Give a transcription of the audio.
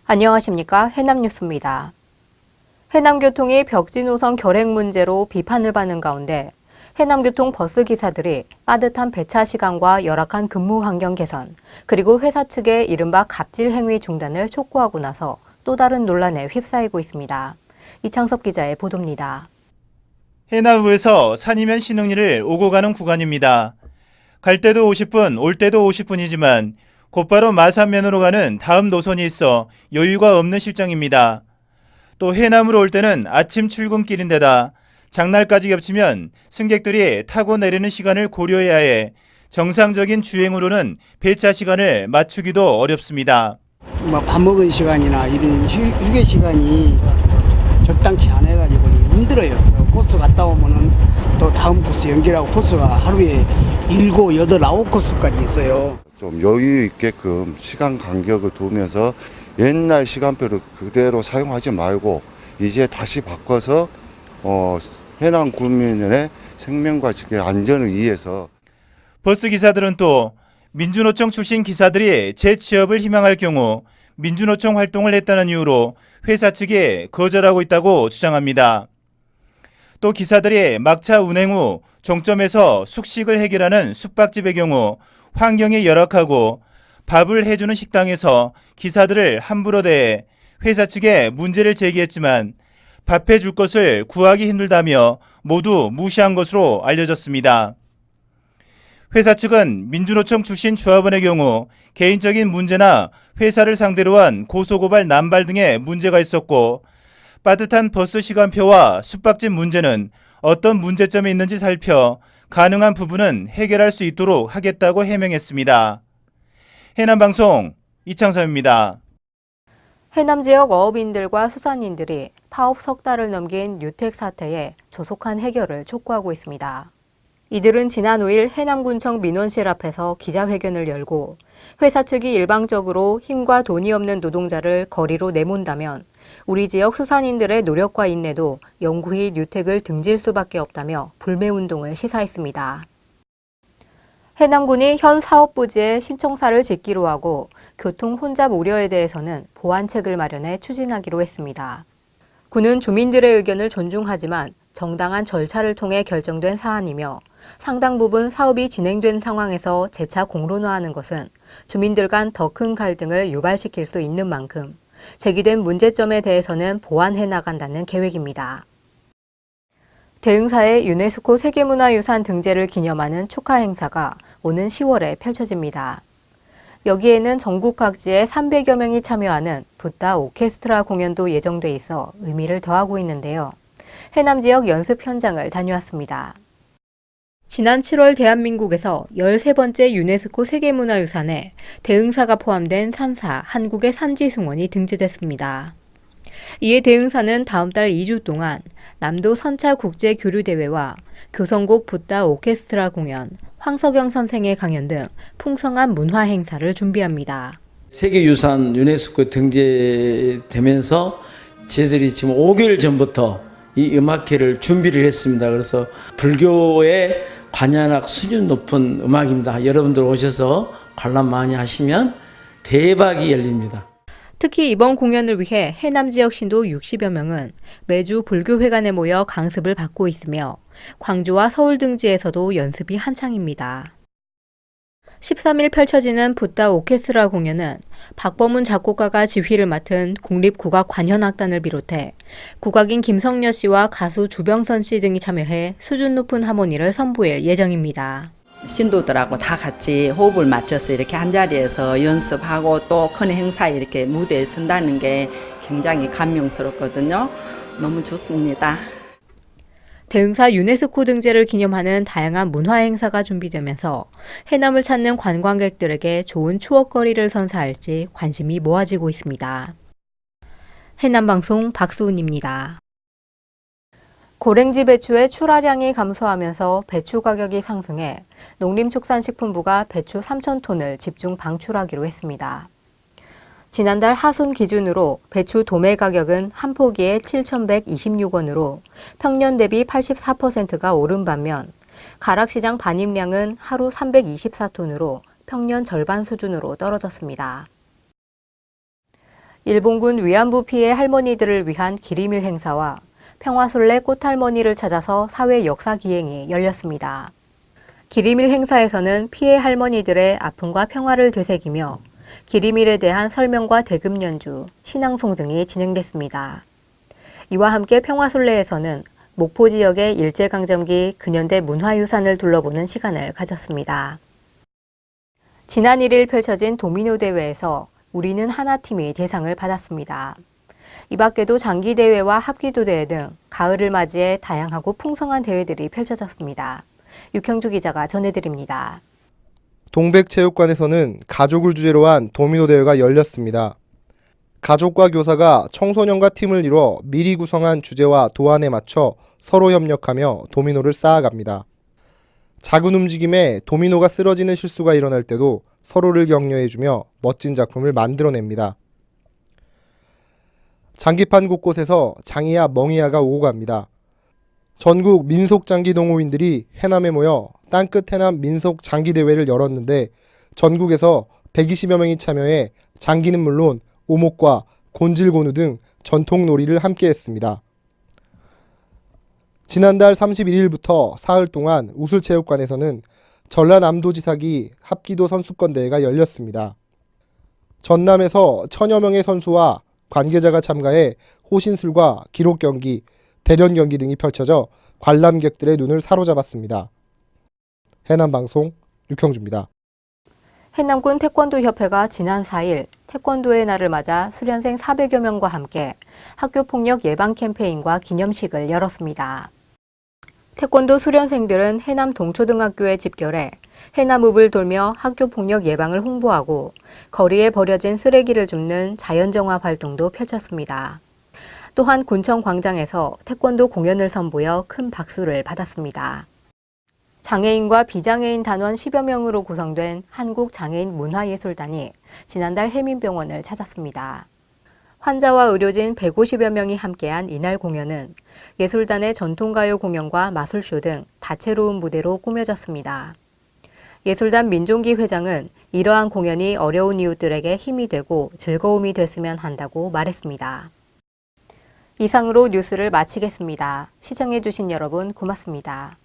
안녕하십니까. 해남뉴스입니다. 해남교통이 벽지 노선 결행 문제로 비판을 받는 가운데 해남교통 버스 기사들이 빠듯한 배차 시간과 열악한 근무 환경 개선, 그리고 회사 측의 이른바 갑질 행위 중단을 촉구하고 나서 또 다른 논란에 휩싸이고 있습니다. 이창섭 기자의 보도입니다. 해나우에서 산이면 신흥리를 오고 가는 구간입니다. 갈 때도 50분, 올 때도 50분이지만 곧바로 마산면으로 가는 다음 노선이 있어 여유가 없는 실정입니다. 또 해남으로 올 때는 아침 출근길인데다 장날까지 겹치면 승객들이 타고 내리는 시간을 고려해야 해 정상적인 주행으로는 배차 시간을 맞추기도 어렵습니다. 밥 먹은 시간이나 이런 휴게 시간이 적당치 않아 가지고 힘들어요. 코스 갔다 오면은 또 다음 코스 연결하고 코스가 하루에 7, 8, 9코스까지 있어요. 좀 여유 있게끔 시간 간격을 두면서 옛날 시간표를 그대로 사용하지 말고 이제 다시 바꿔서 해남 국민의 생명과 안전을 위해서. 버스 기사들은 또 민주노총 출신 기사들이 재취업을 희망할 경우 민주노총 활동을 했다는 이유로 회사 측에 거절하고 있다고 주장합니다. 또 기사들이 막차 운행 후 종점에서 숙식을 해결하는 숙박집의 경우 환경이 열악하고 밥을 해주는 식당에서 기사들을 함부로 대해 회사 측에 문제를 제기했지만 밥해 줄 것을 구하기 힘들다며 모두 무시한 것으로 알려졌습니다. 회사 측은 민주노총 출신 조합원의 경우 개인적인 문제나 회사를 상대로 한 고소고발 남발 등의 문제가 있었고 빠듯한 버스 시간표와 숙박집 문제는 어떤 문제점이 있는지 살펴 가능한 부분은 해결할 수 있도록 하겠다고 해명했습니다. 해남방송 이창섭입니다. 해남 지역 어업인들과 수산인들이 파업 석 달을 넘긴 유택 사태에 조속한 해결을 촉구하고 있습니다. 이들은 지난 5일 해남군청 민원실 앞에서 기자회견을 열고 회사 측이 일방적으로 힘과 돈이 없는 노동자를 거리로 내몬다면 우리 지역 수산인들의 노력과 인내도 영구히 유택을 등질 수밖에 없다며 불매운동을 시사했습니다. 해남군이 현 사업부지에 신청사를 짓기로 하고 교통 혼잡 우려에 대해서는 보완책을 마련해 추진하기로 했습니다. 군은 주민들의 의견을 존중하지만 정당한 절차를 통해 결정된 사안이며 상당 부분 사업이 진행된 상황에서 재차 공론화하는 것은 주민들 간 더 큰 갈등을 유발시킬 수 있는 만큼 제기된 문제점에 대해서는 보완해 나간다는 계획입니다. 대흥사의 유네스코 세계문화유산 등재를 기념하는 축하 행사가 오는 10월에 펼쳐집니다. 여기에는 전국 각지에 300여 명이 참여하는 붓다 오케스트라 공연도 예정돼 있어 의미를 더하고 있는데요. 해남 지역 연습 현장을 다녀왔습니다. 지난 7월 대한민국에서 13번째 유네스코 세계문화유산에 대흥사가 포함된 3사 한국의 산지승원이 등재됐습니다. 이에 대흥사는 다음 달 2주 동안 남도 선차 국제교류대회와 교성곡 붓다 오케스트라 공연, 황석영 선생의 강연 등 풍성한 문화 행사를 준비합니다. 세계유산 유네스코 등재되면서 저희들이 지금 5개월 전부터 이 음악회를 준비를 했습니다. 그래서 불교의 관현악 수준 높은 음악입니다. 여러분들 오셔서 관람 많이 하시면 대박이 열립니다. 특히 이번 공연을 위해 해남 지역 신도 60여 명은 매주 불교회관에 모여 강습을 받고 있으며 광주와 서울 등지에서도 연습이 한창입니다. 13일 펼쳐지는 붓다 오케스트라 공연은 박범훈 작곡가가 지휘를 맡은 국립국악관현악단을 비롯해 국악인 김성녀 씨와 가수 주병선 씨 등이 참여해 수준 높은 하모니를 선보일 예정입니다. 신도들하고 다 같이 호흡을 맞춰서 이렇게 한자리에서 연습하고 또 큰 행사에 이렇게 무대에 선다는 게 굉장히 감명스럽거든요. 너무 좋습니다. 대흥사 유네스코 등재를 기념하는 다양한 문화 행사가 준비되면서 해남을 찾는 관광객들에게 좋은 추억거리를 선사할지 관심이 모아지고 있습니다. 해남방송 박수은입니다. 고랭지 배추의 출하량이 감소하면서 배추 가격이 상승해 농림축산식품부가 배추 3,000톤을 집중 방출하기로 했습니다. 지난달 하순 기준으로 배추 도매 가격은 한 포기에 7,126원으로 평년 대비 84%가 오른 반면 가락시장 반입량은 하루 324톤으로 평년 절반 수준으로 떨어졌습니다. 일본군 위안부 피해 할머니들을 위한 기리밀 행사와 평화술래 꽃할머니를 찾아서 사회 역사 기행이 열렸습니다. 기리밀 행사에서는 피해 할머니들의 아픔과 평화를 되새기며 기리밀에 대한 설명과 대금 연주, 신앙송 등이 진행됐습니다. 이와 함께 평화술래에서는 목포 지역의 일제강점기 근현대 문화유산을 둘러보는 시간을 가졌습니다. 지난 1일 펼쳐진 도미노 대회에서 우리는 하나 팀이 대상을 받았습니다. 이 밖에도 장기대회와 합기도 대회 등 가을을 맞이해 다양하고 풍성한 대회들이 펼쳐졌습니다. 육형주 기자가 전해드립니다. 동백체육관에서는 가족을 주제로 한 도미노 대회가 열렸습니다. 가족과 교사가 청소년과 팀을 이뤄 미리 구성한 주제와 도안에 맞춰 서로 협력하며 도미노를 쌓아갑니다. 작은 움직임에 도미노가 쓰러지는 실수가 일어날 때도 서로를 격려해주며 멋진 작품을 만들어냅니다. 장기판 곳곳에서 장이야 멍이야가 오고 갑니다. 전국 민속장기동호인들이 해남에 모여 땅끝 해남 민속장기대회를 열었는데 전국에서 120여 명이 참여해 장기는 물론 오목과 곤질곤우 등 전통놀이를 함께했습니다. 지난달 31일부터 사흘 동안 우슬체육관에서는 전라남도지사기 합기도 선수권대회가 열렸습니다. 전남에서 1000여 명의 선수와 관계자가 참가해 호신술과 기록경기, 대련경기 등이 펼쳐져 관람객들의 눈을 사로잡았습니다. 해남방송 육형주입니다. 해남군 태권도협회가 지난 4일 태권도의 날을 맞아 수련생 400여 명과 함께 학교폭력 예방 캠페인과 기념식을 열었습니다. 태권도 수련생들은 해남 동초등학교에 집결해 해남읍을 돌며 학교폭력 예방을 홍보하고 거리에 버려진 쓰레기를 줍는 자연정화 활동도 펼쳤습니다. 또한 군청 광장에서 태권도 공연을 선보여 큰 박수를 받았습니다. 장애인과 비장애인 단원 10여 명으로 구성된 한국장애인 문화예술단이 지난달 해민병원을 찾았습니다. 환자와 의료진 150여 명이 함께한 이날 공연은 예술단의 전통가요 공연과 마술쇼 등 다채로운 무대로 꾸며졌습니다. 예술단 민종기 회장은 이러한 공연이 어려운 이웃들에게 힘이 되고 즐거움이 됐으면 한다고 말했습니다. 이상으로 뉴스를 마치겠습니다. 시청해주신 여러분 고맙습니다.